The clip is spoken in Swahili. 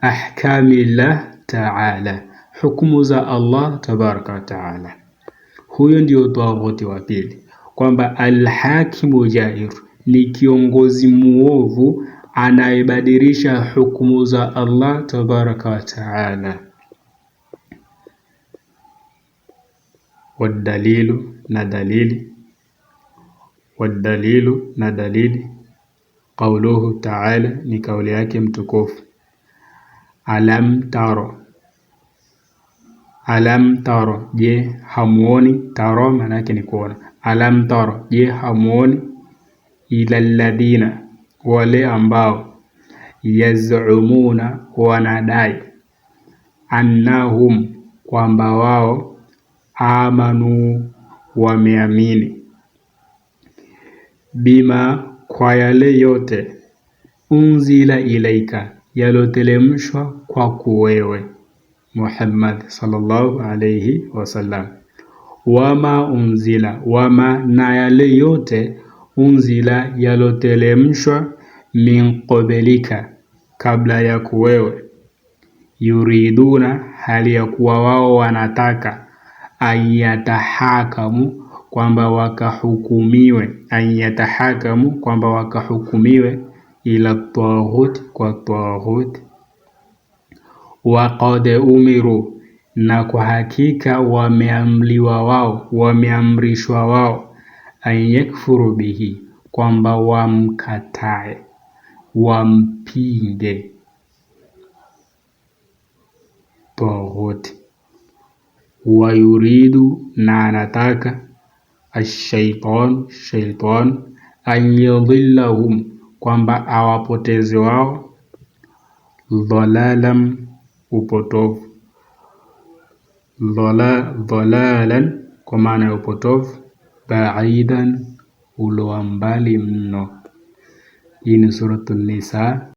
ahkamillah ta'ala, hukumu za Allah tabaraka wa taala. Huyo ndio taghuti wa pili, kwamba alhakimu jair ni kiongozi muovu anayebadilisha hukumu za Allah tabaraka wa taala. Wadalilu na dalili qauluhu ta'ala, ni kauli yake mtukufu, alam taro, je hamuoni? Taro maana yake ni kuona. Alam taro, je hamuoni? Ila alladhina, wale ambao, yaz'umuna, wanadai, annahum, kwamba wao, amanu, wameamini, bima, kwa yale yote, unzila ilaika, yalotelemshwa kwako wewe Muhammad sallallahu alayhi wasallam. Wama unzila, wama, na yale yote, unzila, yalotelemshwa, min qablika, kabla ya kuwewe, yuriduna, hali ya kuwa wao wanataka, ayatahakamu, kwamba wakahukumiwe, ayatahakamu, kwamba wakahukumiwe, ila taghut, kwa taghut, wa qad umiru, na kwa hakika wameamriwa wao, wameamrishwa wao, an yakfuru bihi, kwamba wamkatae, wampinge taghut. Wa yuridu, na anataka, shaitan, an yudhillahum, kwamba awapoteze wao, dhalalan, upotovu, dhalalan, kwa maana ya upotovu, ba'idan, ulowa mbali mno. Hii ni Suratul Nisa